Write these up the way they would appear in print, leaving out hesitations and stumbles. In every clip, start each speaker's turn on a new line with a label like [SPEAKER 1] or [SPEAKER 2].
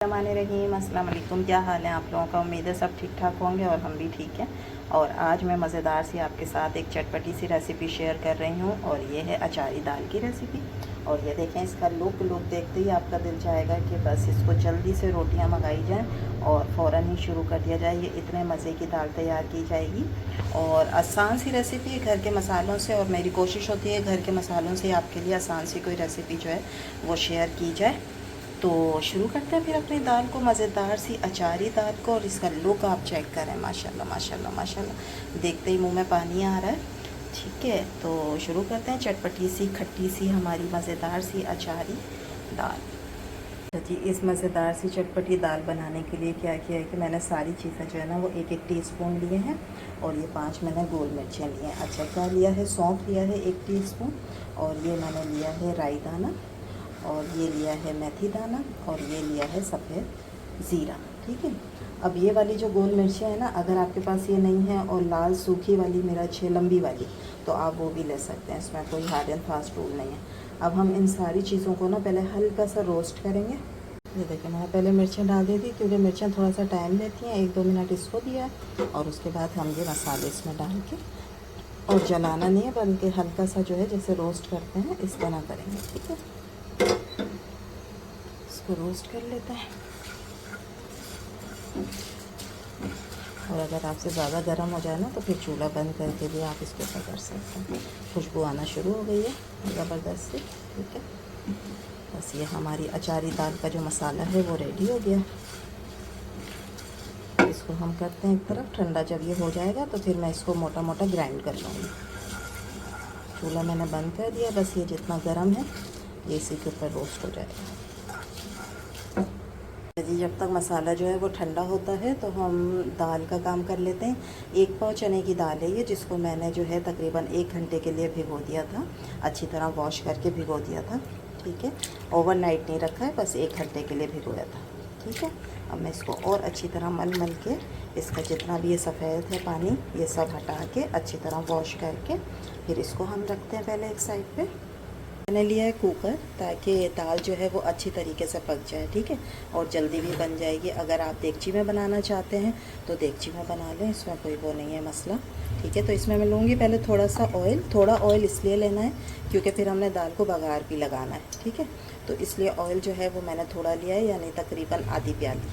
[SPEAKER 1] रहीम अस्सलाम वालेकुम। क्या हाल है आप लोगों का? उम्मीद है सब ठीक ठाक होंगे और हम भी ठीक हैं। और आज मैं मज़ेदार सी आपके साथ एक चटपटी सी रेसिपी शेयर कर रही हूँ और ये है अचारी दाल की रेसिपी। और ये देखें, इसका लुक देखते ही आपका दिल चाहेगा कि बस इसको जल्दी से रोटियाँ मंगाई जाएँ और फ़ौरन ही शुरू कर दिया जाए। ये इतने मज़े की दाल तैयार की जाएगी और आसान सी रेसिपी है घर के मसालों से। और मेरी कोशिश होती है घर के मसालों से आपके लिए आसान सी कोई रेसिपी जो है वो शेयर की जाए। तो शुरू करते हैं फिर अपनी दाल को, मज़ेदार सी अचारी दाल को। और इसका लुक आप चेक करें, माशाल्लाह माशाल्लाह माशाल्लाह, देखते ही मुंह में पानी आ रहा है। ठीक है, तो शुरू करते हैं। चटपटी सी खट्टी सी हमारी मज़ेदार सी अचारी दाल। तो जी, इस मज़ेदार सी चटपटी दाल बनाने के लिए क्या किया है कि मैंने सारी चीज़ें जो है ना वो एक टीस्पून लिए हैं। और ये 5 मैंने गोल मिर्चें लिए हैं। अच्छा, क्या लिया है? सौंफ लिया है 1 टीस्पून। और ये मैंने लिया है राई दाना। और ये लिया है मेथी दाना। और ये लिया है सफ़ेद ज़ीरा। ठीक है, अब ये वाली जो गोल मिर्चें हैं ना, अगर आपके पास ये नहीं है और लाल सूखी वाली मिर्च है लंबी वाली, तो आप वो भी ले सकते हैं। इसमें कोई हार्ड एंड फास्ट रूल नहीं है। अब हम इन सारी चीज़ों को ना पहले हल्का सा रोस्ट करेंगे। ये देखिए, मैंने पहले मिर्चें डाल दी थी क्योंकि मिर्चें थोड़ा सा टाइम लेती हैं। 1-2 मिनट इसको दिया है और उसके बाद हम ये मसाले इसमें डाल के, और जलाना नहीं है बल्कि हल्का सा जो है जैसे रोस्ट करते हैं इस तरह करेंगे। ठीक है, इसको रोस्ट कर लेते हैं। और अगर आपसे ज़्यादा गर्म हो जाए ना तो फिर चूल्हा बंद करके भी आप इसके ऊपर कर सकते हैं। खुशबू आना शुरू हो गई है ज़बरदस्त सी। ठीक है, बस ये हमारी अचारी दाल का जो मसाला है वो रेडी हो गया। इसको हम करते हैं एक तरफ ठंडा। जब ये हो जाएगा तो फिर मैं इसको मोटा मोटा ग्राइंड कर लूँगी। चूल्हा मैंने बंद कर दिया। बस ये जितना गर्म है ये इसी के ऊपर रोस्ट हो जाएगा। जी, जब तक मसाला जो है वो ठंडा होता है तो हम दाल का काम कर लेते हैं। 1 पाव चने की दाल है ये, जिसको मैंने जो है तकरीबन 1 घंटे के लिए भिगो दिया था। अच्छी तरह वॉश करके भिगो दिया था। ठीक है, ओवरनाइट नहीं रखा है, बस 1 घंटे के लिए भिगोया था। ठीक है, अब मैं इसको और अच्छी तरह मल के इसका जितना भी ये सफ़ेद है पानी ये सब हटा के अच्छी तरह वॉश करके फिर इसको हम रखते हैं पहले एक साइड पे। मैंने लिया है कुकर, ताकि दाल जो है वो अच्छी तरीके से पक जाए। ठीक है, और जल्दी भी बन जाएगी। अगर आप देगची में बनाना चाहते हैं तो देगची में बना लें, इसमें कोई वो नहीं है मसला। ठीक है, तो इसमें मैं लूँगी पहले थोड़ा सा ऑयल। थोड़ा ऑयल इसलिए लेना है क्योंकि फिर हमने दाल को बघार भी लगाना है। ठीक है, तो इसलिए ऑयल जो है वो मैंने थोड़ा लिया है, यानी तकरीबन आधी प्याली।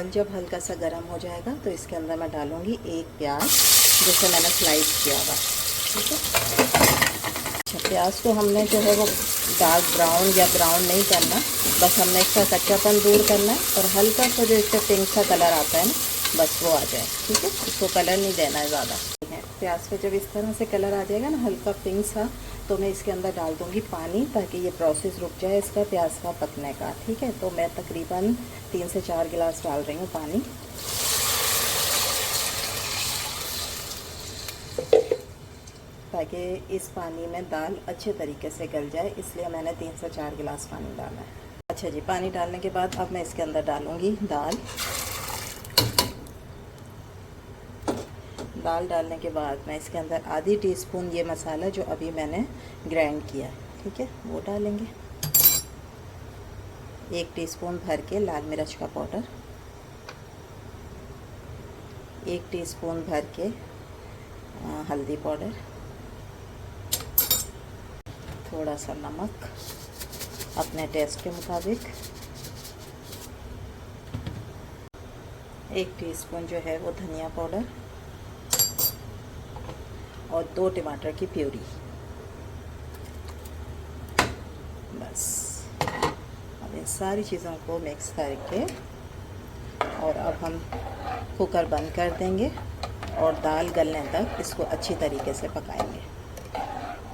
[SPEAKER 1] ऑयल जब हल्का सा गर्म हो जाएगा तो इसके अंदर मैं डालूँगी 1 प्याज, जिसे मैंने स्लाइस किया हुआ। ठीक है, अच्छा, प्याज को हमने जो है वो डार्क ब्राउन या ब्राउन नहीं करना, बस हमने इसका कच्चापन दूर करना है। और हल्का सा जो इससे पिंक सा कलर आता है ना, बस वो आ जाए। ठीक है, इसको कलर नहीं देना है ज़्यादा। प्याज पे जब इस तरह से कलर आ जाएगा ना हल्का पिंक सा, तो मैं इसके अंदर डाल दूँगी पानी, ताकि ये प्रोसेस रुक जाए इसका प्याज का पकने का। ठीक है, तो मैं तकरीबन 3 से 4 गिलास डाल रही हूँ पानी, ताकि इस पानी में दाल अच्छे तरीके से गल जाए, इसलिए मैंने 3 से 4 गिलास पानी डाला है। अच्छा जी, पानी डालने के बाद अब मैं इसके अंदर डालूँगी दाल। दाल डालने के बाद मैं इसके अंदर आधी टीस्पून ये मसाला जो अभी मैंने ग्राइंड किया है, ठीक है, वो डालेंगे। 1 टीस्पून भर के लाल मिर्च का पाउडर, 1 टीस्पून भर के हल्दी पाउडर, थोड़ा सा नमक अपने टेस्ट के मुताबिक, 1 टीस्पून जो है वो धनिया पाउडर, और 2 टमाटर की प्यूरी। बस अब इन सारी चीज़ों को मिक्स करके और अब हम कुकर बंद कर देंगे और दाल गलने तक इसको अच्छी तरीके से पकाएंगे।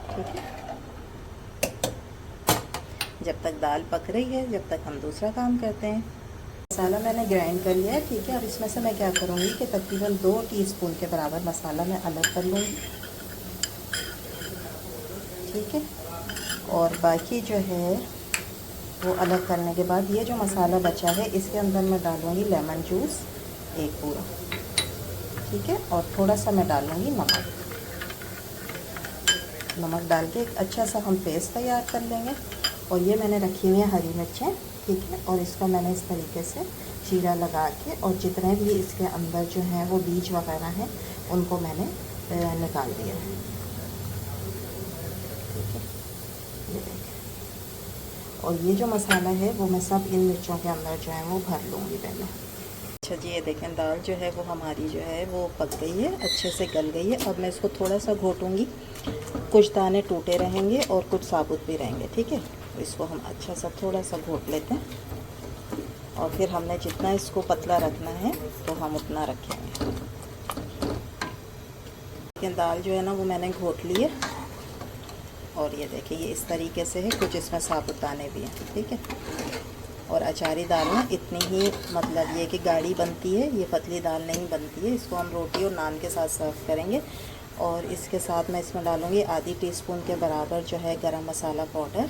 [SPEAKER 1] ठीक है, जब तक दाल पक रही है जब तक हम दूसरा काम करते हैं। मसाला मैंने ग्राइंड कर लिया है। ठीक है, अब इसमें से मैं क्या करूँगी कि तकरीबन 2 टीस्पून के बराबर मसाला मैं अलग कर लूँगी। ठीक है, और बाकी जो है वो अलग करने के बाद ये जो मसाला बचा है इसके अंदर मैं डालूँगी लेमन जूस 1 पूरा। ठीक है, और थोड़ा सा मैं डालूँगी नमक डाल के एक अच्छा सा हम पेस्ट तैयार कर लेंगे। और ये मैंने रखी हुई है हरी मिर्चें, ठीक है। और इसको मैंने इस तरीके से चीरा लगा के, और जितने भी इसके अंदर जो है वो बीज वगैरह हैं उनको मैंने निकाल दिया है। ठीक है, ये देखें। और ये जो मसाला है वो मैं सब इन मिर्चों के अंदर जो है वो भर लूँगी पहले। अच्छा जी, ये देखें दाल जो है वो हमारी जो है वो पक गई है, अच्छे से गल गई है। अब मैं इसको थोड़ा सा घोटूँगी, कुछ दाने टूटे रहेंगे और कुछ साबुत भी रहेंगे। ठीक है, तो इसको हम अच्छा सा थोड़ा सा घोट लेते हैं, और फिर हमने जितना इसको पतला रखना है तो हम उतना रखेंगे। लेकिन दाल जो है ना वो मैंने घोट ली है, और ये देखिए ये इस तरीके से है, कुछ इसमें साबुत दाने भी हैं। ठीक है, और अचारी दाल में इतनी ही मतलब ये कि गाढ़ी बनती है, ये पतली दाल नहीं बनती है। इसको हम रोटी और नान के साथ सर्व करेंगे। और इसके साथ मैं इसमें डालूँगी आधी टीस्पून के बराबर जो है गरम मसाला पाउडर,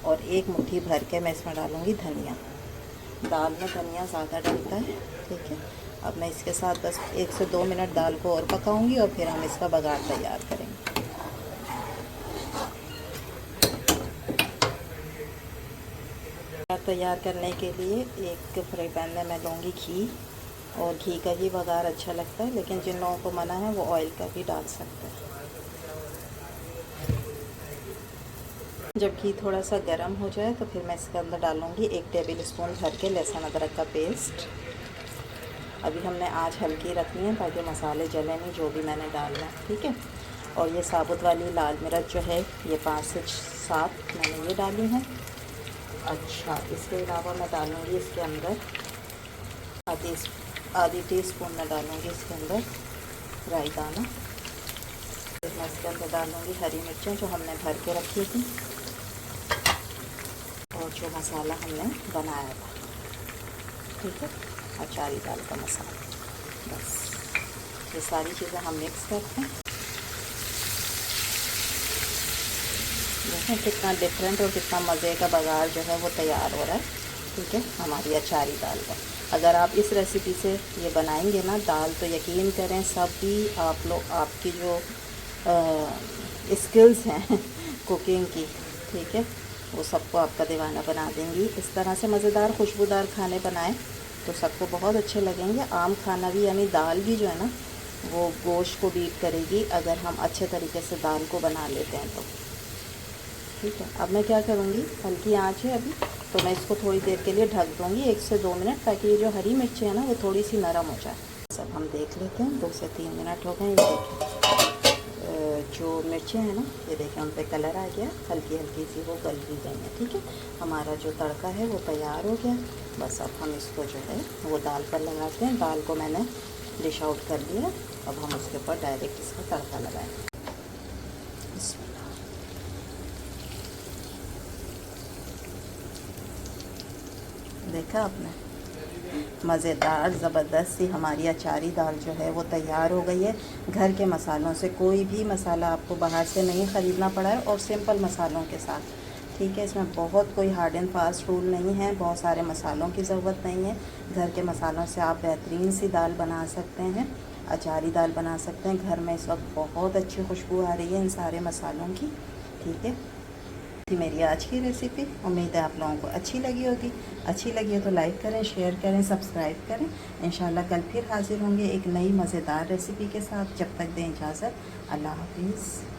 [SPEAKER 1] और एक मुट्ठी भर के मैं इसमें डालूँगी धनिया। दाल में धनिया ज़्यादा डलता है। ठीक है, अब मैं इसके साथ बस 1 से 2 मिनट दाल को और पकाऊंगी, और फिर हम इसका बघार तैयार करेंगे। तैयार करने के लिए एक फ्राई पैन में मैं लूँगी घी, और घी का ही बघार अच्छा लगता है, लेकिन जिन लोगों को मना है वो ऑयल का भी डाल सकते हैं। जब घी थोड़ा सा गर्म हो जाए तो फिर मैं इसके अंदर डालूँगी 1 टेबल स्पून भर के लहसुन अदरक का पेस्ट। अभी हमने आँच हल्की रखनी है ताकि मसाले जले नहीं, जो भी मैंने डालना है। ठीक है, और ये साबुत वाली लाल मिर्च जो है ये 5 से 7 मैंने ये डाली हैं। अच्छा, इसके अलावा मैं डालूँगी इसके अंदर आधी टीस्पून मैं डालूँगी इसके अंदर राई दाना। मैं इसके अंदर डालूँगी हरी मिर्चें जो हमने भर के रखी थी, और जो मसाला हमने बनाया था। ठीक है, अचारी दाल का मसाला। बस ये सारी चीज़ें हम मिक्स करते हैं। देखें कितना डिफरेंट और कितना मज़े का बघार जो है वो तैयार हो रहा है। ठीक है, हमारी अचारी दाल का। अगर आप इस रेसिपी से ये बनाएंगे ना दाल, तो यकीन करें सभी आप लोग, आपकी जो स्किल्स हैं कुकिंग की, ठीक है, वो सबको आपका दीवाना बना देंगी। इस तरह से मज़ेदार खुशबूदार खाने बनाएं तो सबको बहुत अच्छे लगेंगे। आम खाना भी यानी दाल भी जो है ना वो गोश्त को बीट करेगी, अगर हम अच्छे तरीके से दाल को बना लेते हैं तो। ठीक है, अब मैं क्या करूँगी, हल्की आंच है अभी, तो मैं इसको थोड़ी देर के लिए ढक दूँगी 1 से 2 मिनट, ताकि ये जो हरी मिर्ची है ना वो थोड़ी सी नरम हो जाए। सब हम देख लेते हैं, 2 से 3 मिनट हो गए। ये देखें जो मिर्चें हैं ना, ये देखें उन पर कलर आ गया, हल्की हल्की सी वो गल भी गई हैं। ठीक है, हमारा जो तड़का है वो तैयार हो गया। बस अब हम इसको जो है वो दाल पर लगाते हैं। दाल को मैंने डिश आउट कर लिया, अब हम उसके ऊपर डायरेक्ट इसका तड़का लगाएंगे। देखा आपने, मज़ेदार ज़बरदस्त सी हमारी अचारी दाल जो है वो तैयार हो गई है। घर के मसालों से, कोई भी मसाला आपको बाहर से नहीं ख़रीदना पड़ा है, और सिंपल मसालों के साथ। ठीक है, इसमें बहुत कोई हार्ड एंड फास्ट रूल नहीं है, बहुत सारे मसालों की ज़रूरत नहीं है। घर के मसालों से आप बेहतरीन सी दाल बना सकते हैं, अचारी दाल बना सकते हैं। घर में इस वक्त बहुत अच्छी खुशबू आ रही है इन सारे मसालों की। ठीक है, थी मेरी आज की रेसिपी। उम्मीद है आप लोगों को अच्छी लगी होगी। अच्छी लगी हो तो लाइक करें, शेयर करें, सब्सक्राइब करें। इंशाल्लाह कल फिर हाज़िर होंगे एक नई मज़ेदार रेसिपी के साथ। जब तक दें इजाज़त, अल्लाह हाफिज़।